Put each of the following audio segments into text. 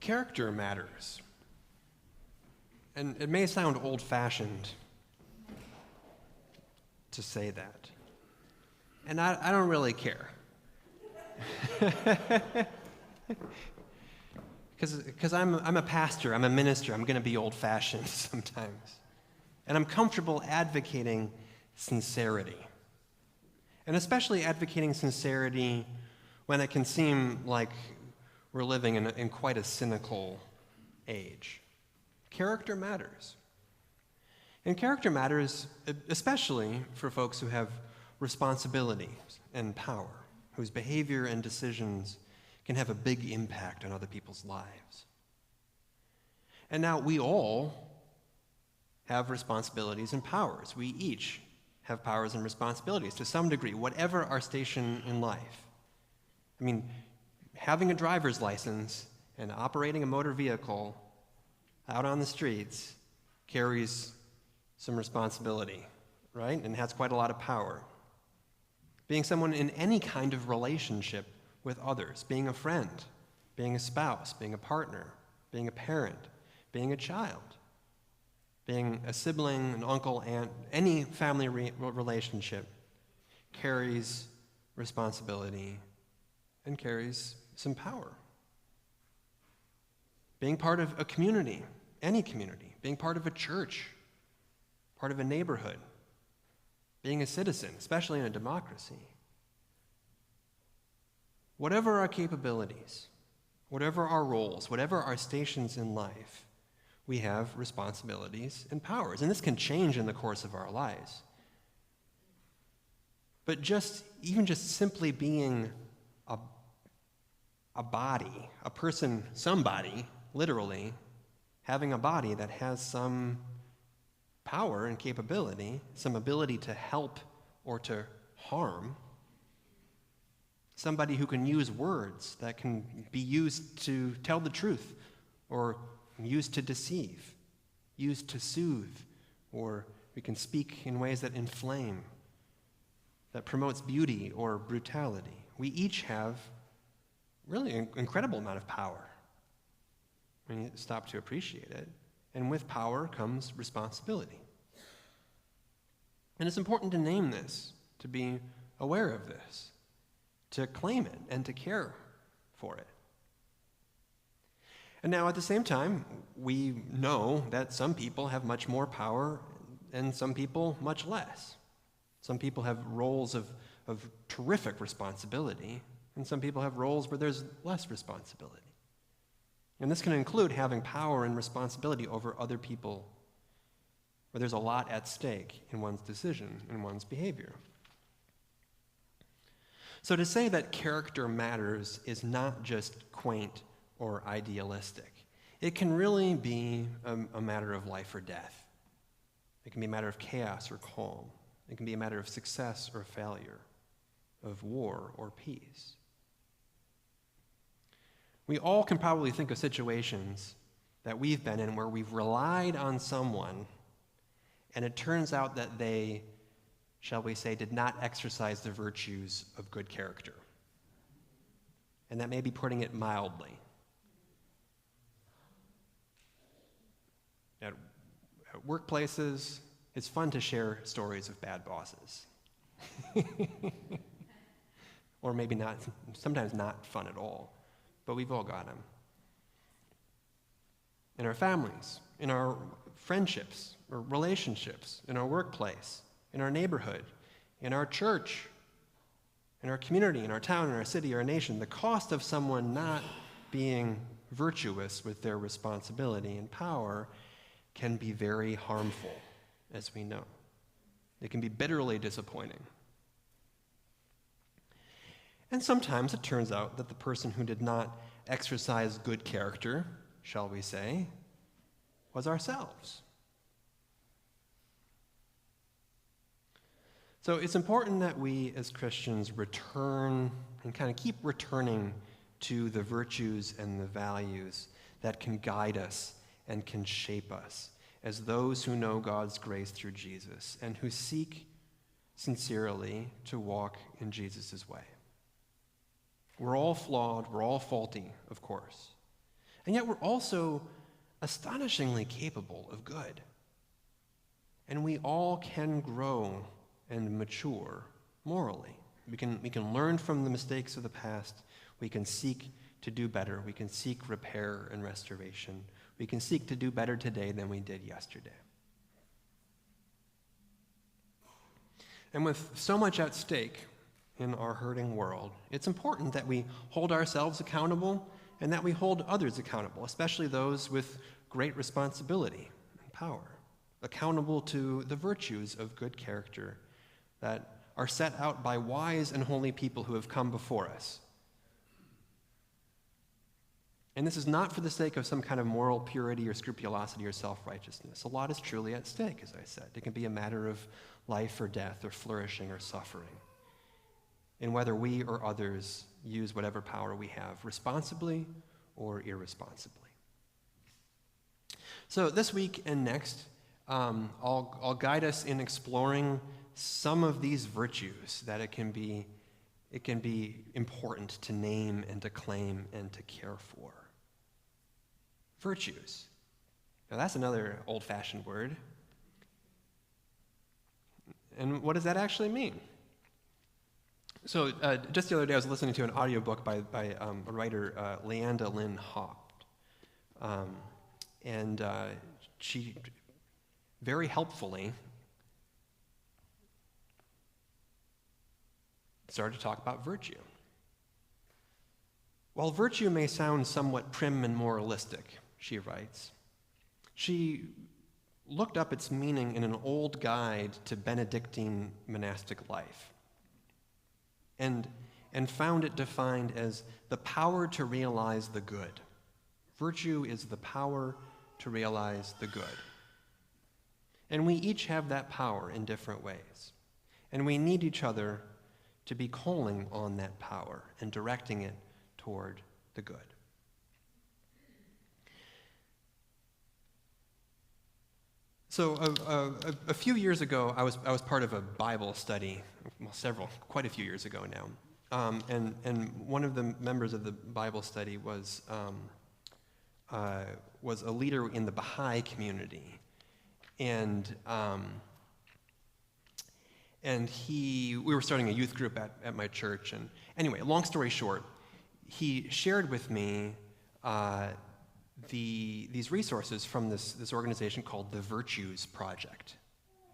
Character matters. And it may sound old-fashioned to say that. And I don't really care. Because I'm a pastor, I'm a minister, I'm going to be old-fashioned sometimes. And I'm comfortable advocating sincerity. And especially advocating sincerity when it can seem like we're living in quite a cynical age. Character matters. And character matters especially for folks who have responsibilities and power, whose behavior and decisions can have a big impact on other people's lives. And now we all have responsibilities and powers. We each have powers and responsibilities to some degree, whatever our station in life. I mean, having a driver's license and operating a motor vehicle out on the streets carries some responsibility, right? And has quite a lot of power. Being someone in any kind of relationship with others, being a friend, being a spouse, being a partner, being a parent, being a child, being a sibling, an uncle, aunt, any family relationship carries responsibility and carries some power. Being part of a community, any community, being part of a church, part of a neighborhood, being a citizen, especially in a democracy. Whatever our capabilities, whatever our roles, whatever our stations in life, we have responsibilities and powers. And this can change in the course of our lives. But even just simply being a body, a person, somebody, literally, having a body that has some power and capability, some ability to help or to harm, somebody who can use words that can be used to tell the truth or used to deceive, used to soothe, or we can speak in ways that inflame, that promotes beauty or brutality. We each have really an incredible amount of power when you stop to appreciate it. And with power comes responsibility. And it's important to name this, to be aware of this, to claim it and to care for it. And now at the same time, we know that some people have much more power and some people much less. Some people have roles of terrific responsibility, and some people have roles where there's less responsibility. And this can include having power and responsibility over other people, where there's a lot at stake in one's decision and one's behavior. So to say that character matters is not just quaint or idealistic. It can really be a matter of life or death. It can be a matter of chaos or calm. It can be a matter of success or failure, of war or peace. We all can probably think of situations that we've been in where we've relied on someone, and it turns out that they, shall we say, did not exercise the virtues of good character. And that may be putting it mildly. At workplaces, it's fun to share stories of bad bosses. Or maybe not, sometimes not fun at all, but we've all got them. In our families, in our friendships or relationships, in our workplace, in our neighborhood, in our church, in our community, in our town, in our city, our nation, the cost of someone not being virtuous with their responsibility and power can be very harmful, as we know. It can be bitterly disappointing. And sometimes it turns out that the person who did not exercise good character, shall we say, was ourselves. So it's important that we as Christians return and kind of keep returning to the virtues and the values that can guide us and can shape us as those who know God's grace through Jesus and who seek sincerely to walk in Jesus' way. We're all flawed, we're all faulty, of course. And yet we're also astonishingly capable of good. And we all can grow and mature morally. We can learn from the mistakes of the past. We can seek to do better. We can seek repair and restoration. We can seek to do better today than we did yesterday. And with so much at stake in our hurting world, it's important that we hold ourselves accountable and that we hold others accountable, especially those with great responsibility and power, accountable to the virtues of good character that are set out by wise and holy people who have come before us. And this is not for the sake of some kind of moral purity or scrupulosity or self-righteousness. A lot is truly at stake, as I said. It can be a matter of life or death or flourishing or suffering, in whether we or others use whatever power we have responsibly or irresponsibly. So this week and next, I'll guide us in exploring some of these virtues that it can be important to name and to claim and to care for. Virtues. Now that's another old-fashioned word. And what does that actually mean? So just the other day I was listening to an audiobook by a writer, Leanda Lynn Haupt. And she very helpfully started to talk about virtue. While virtue may sound somewhat prim and moralistic, she writes, she looked up its meaning in an old guide to Benedictine monastic life and found it defined as the power to realize the good. Virtue is the power to realize the good. And we each have that power in different ways. And we need each other to be calling on that power and directing it toward the good. So a few years ago, I was part of a Bible study, well, quite a few years ago now, and one of the members of the Bible study was a leader in the Baha'i community, and we were starting a youth group at my church, and anyway, long story short, he shared with me these resources from this organization called the Virtues Project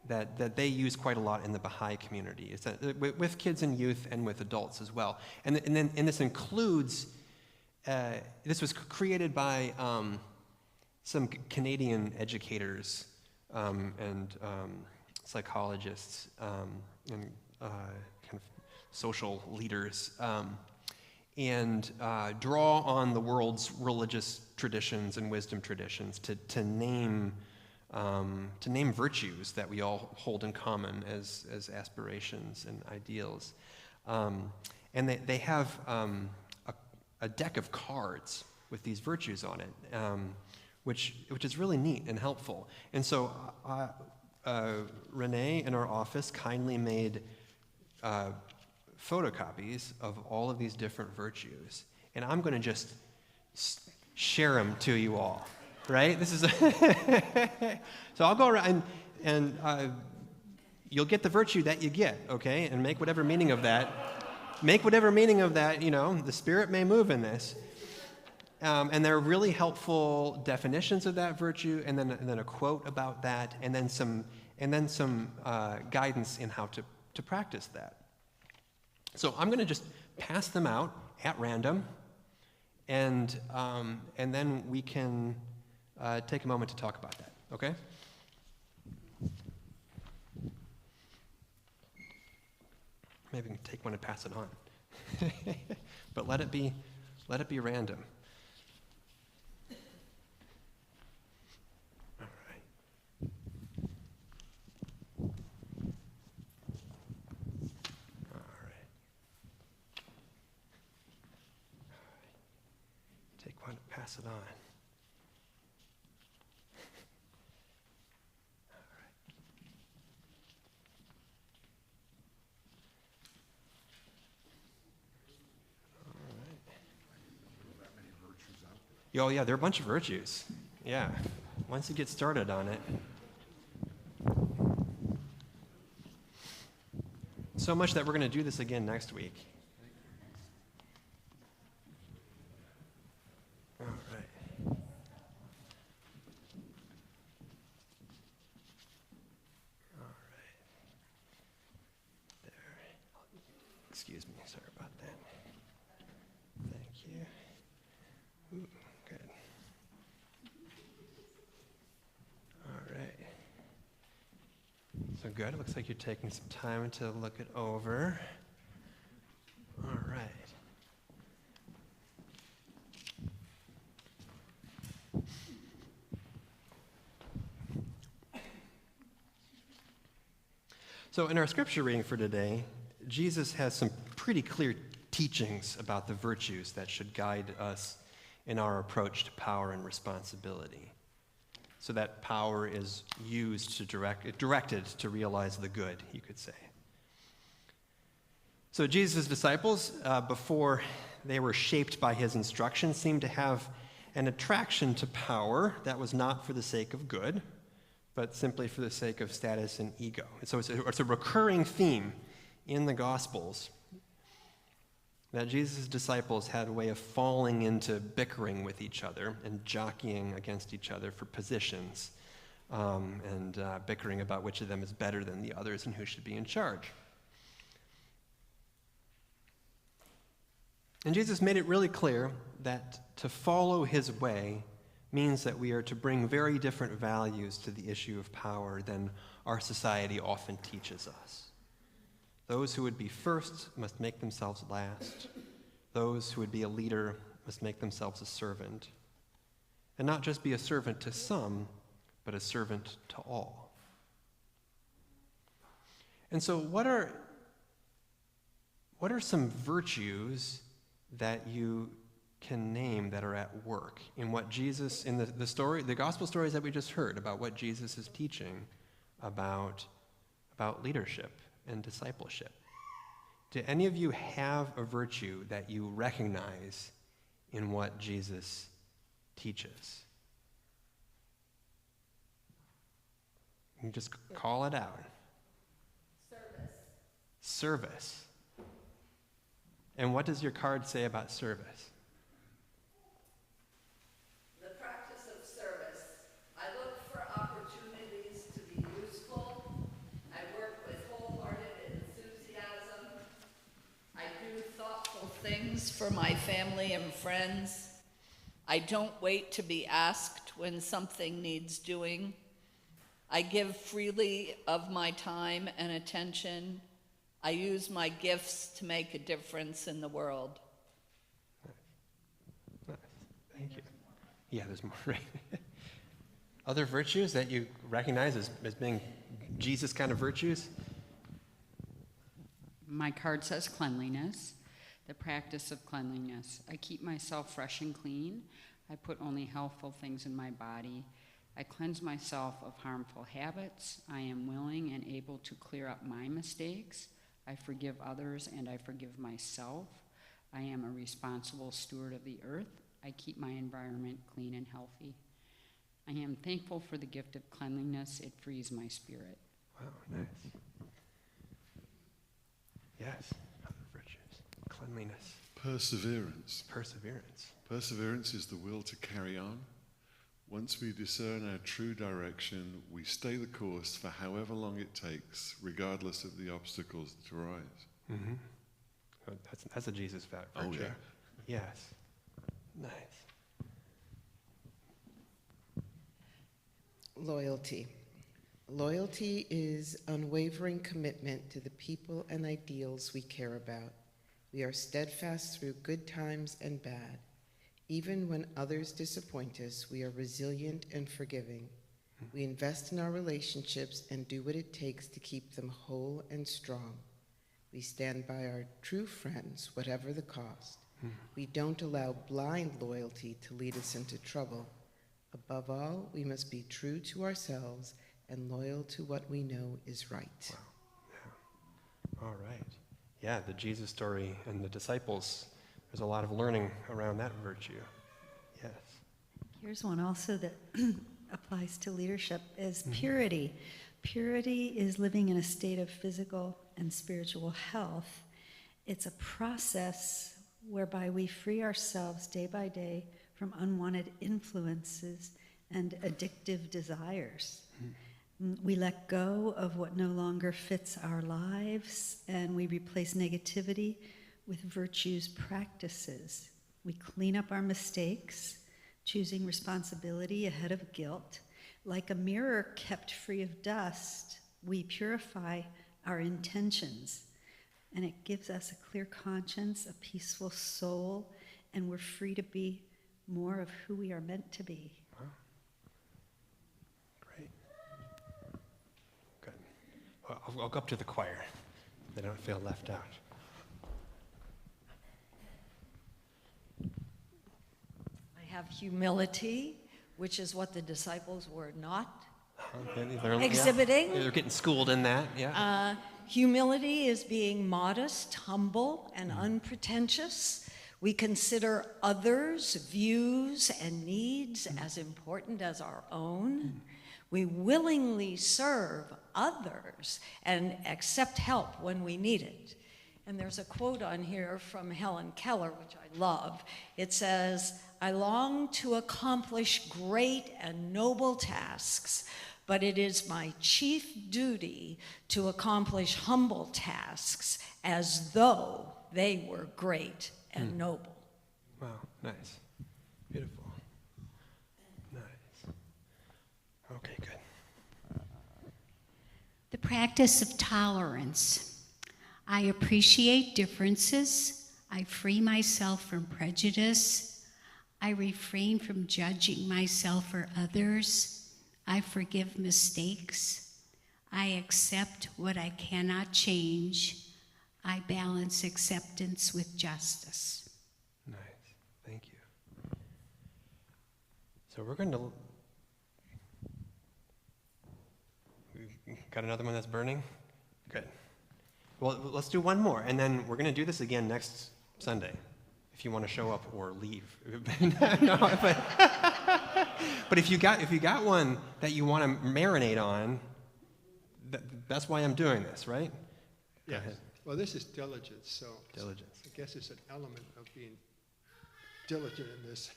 that they use quite a lot in the Baha'i community. It's with kids and youth and with adults as well. And this includes, this was created by some Canadian educators and psychologists and kind of social leaders, and draw on the world's religious traditions and wisdom traditions to name virtues that we all hold in common as aspirations and ideals. And they have a deck of cards with these virtues on it, which is really neat and helpful. And so Renee in our office kindly made photocopies of all of these different virtues, and I'm going to just share them to you all, right? This is so I'll go around and you'll get the virtue that you get, okay, and make whatever meaning of that. You know, the Spirit may move in this, and there are really helpful definitions of that virtue, and then a quote about that, and then some guidance in how to practice that. So I'm going to just pass them out at random, and then we can take a moment to talk about that, okay? Maybe we can take one and pass it on. But let it be random. All right. Take one and pass it on. Oh, yeah, there are a bunch of virtues. Yeah, once you get started on it. So much that we're going to do this again next week. All right. All right. There. Excuse me. Sorry about that. Thank you. Ooh, good. All right. So good. It looks like you're taking some time to look it over. All right. So in our scripture reading for today, Jesus has some pretty clear teachings about the virtues that should guide us in our approach to power and responsibility. So that power is used to directed to realize the good, you could say. So Jesus' disciples, before they were shaped by his instructions, seemed to have an attraction to power that was not for the sake of good, but simply for the sake of status and ego. And so it's a recurring theme in the Gospels that Jesus' disciples had a way of falling into bickering with each other and jockeying against each other for positions, and bickering about which of them is better than the others and who should be in charge. And Jesus made it really clear that to follow his way means that we are to bring very different values to the issue of power than our society often teaches us. Those who would be first must make themselves last. Those who would be a leader must make themselves a servant. And not just be a servant to some, but a servant to all. And so what are some virtues that you can name that are at work in what Jesus, in the gospel stories that we just heard about what Jesus is teaching about leadership and discipleship? Do any of you have a virtue that you recognize in what Jesus teaches? You just call it out. Service. And what does your card say about service? The practice of service. I look for opportunities to be useful. I work with wholehearted enthusiasm. I do thoughtful things for my family and friends. I don't wait to be asked when something needs doing. I give freely of my time and attention. I use my gifts to make a difference in the world. Nice. Thank you. Yeah, there's more, right? Other virtues that you recognize as being Jesus kind of virtues? My card says cleanliness, the practice of cleanliness. I keep myself fresh and clean. I put only healthful things in my body. I cleanse myself of harmful habits. I am willing and able to clear up my mistakes. I forgive others and I forgive myself. I am a responsible steward of the earth. I keep my environment clean and healthy. I am thankful for the gift of cleanliness. It frees my spirit. Wow, nice. Yes, other virtues. Cleanliness. Perseverance. Perseverance. Perseverance is the will to carry on. Once we discern our true direction, we stay the course for however long it takes, regardless of the obstacles that arise. Mm-hmm. Oh, that's a Jesus virtue. Oh, yeah. Yes. Nice. Loyalty. Loyalty is unwavering commitment to the people and ideals we care about. We are steadfast through good times and bad. Even when others disappoint us, we are resilient and forgiving. We invest in our relationships and do what it takes to keep them whole and strong. We stand by our true friends, whatever the cost. We don't allow blind loyalty to lead us into trouble. Above all, we must be true to ourselves and loyal to what we know is right. Wow. Yeah. All right. Yeah, the Jesus story and the disciples, there's a lot of learning around that virtue. Yes. Here's one also that applies to leadership is purity. Purity is living in a state of physical and spiritual health. It's a process whereby we free ourselves day by day from unwanted influences and addictive desires. We let go of what no longer fits our lives, and we replace negativity with virtues practices. We clean up our mistakes, choosing responsibility ahead of guilt. Like a mirror kept free of dust, we purify our intentions, and it gives us a clear conscience, a peaceful soul, and we're free to be more of who we are meant to be. Wow. Great. Good. Well, I'll go up to the choir. They don't feel left out. I have humility, which is what the disciples were not They're, exhibiting. Yeah, they're getting schooled in that, yeah. Humility is being modest, humble, and unpretentious. We consider others' views and needs as important as our own. We willingly serve others and accept help when we need it. And there's a quote on here from Helen Keller, which I love. It says, "I long to accomplish great and noble tasks, but it is my chief duty to accomplish humble tasks as though they were great and noble." Wow, nice. Beautiful. Nice. Okay, good. The practice of tolerance. I appreciate differences. I free myself from prejudice. I refrain from judging myself or others. I forgive mistakes. I accept what I cannot change. I balance acceptance with justice. Nice. Thank you. So we're going to... We got another one that's burning? Good. Well, let's do one more, and then we're going to do this again next Sunday, if you want to show up or leave. No, but if you got one that you want to marinate on, that's why I'm doing this, right? Go Yes. ahead. Well, this is diligence, so Diligence. I guess it's an element of being diligent in this.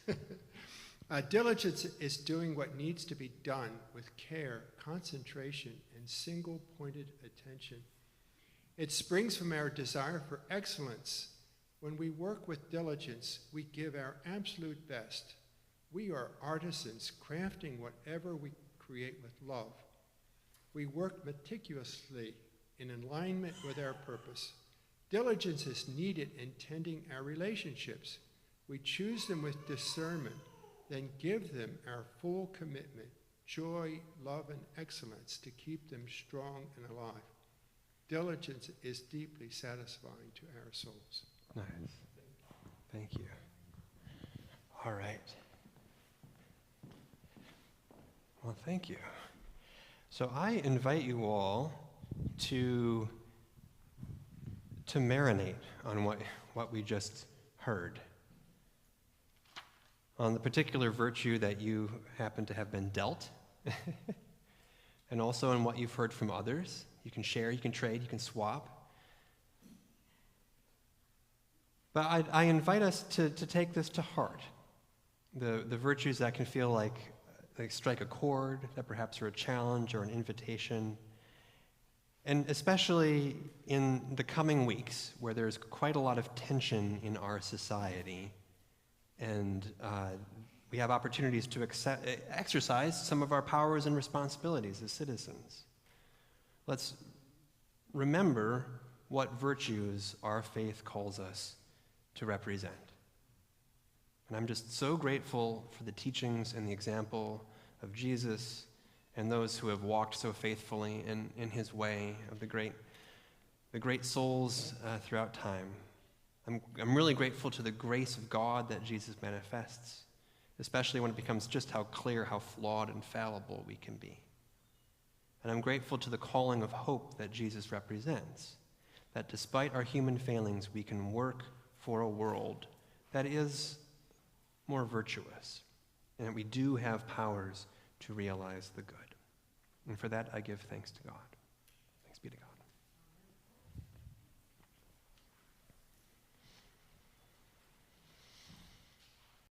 Diligence is doing what needs to be done with care, concentration, and single-pointed attention. It springs from our desire for excellence. When we work with diligence, we give our absolute best. We are artisans crafting whatever we create with love. We work meticulously in alignment with our purpose. Diligence is needed in tending our relationships. We choose them with discernment, then give them our full commitment, joy, love, and excellence to keep them strong and alive. Diligence is deeply satisfying to our souls. Nice. Thank you. All right. Well, thank you. So I invite you all to marinate on what we just heard, on the particular virtue that you happen to have been dealt, and also on what you've heard from others. You can share, you can trade, you can swap. But I invite us to take this to heart, the virtues that can feel like they strike a chord, that perhaps are a challenge or an invitation. And especially in the coming weeks, where there's quite a lot of tension in our society, and we have opportunities to exercise some of our powers and responsibilities as citizens. Let's remember what virtues our faith calls us to represent. And I'm just so grateful for the teachings and the example of Jesus and those who have walked so faithfully in his way, of the great souls throughout time. I'm really grateful to the grace of God that Jesus manifests, especially when it becomes just how clear, how flawed and fallible we can be. And I'm grateful to the calling of hope that Jesus represents, that despite our human failings, we can work for a world that is more virtuous, and that we do have powers to realize the good. And for that, I give thanks to God.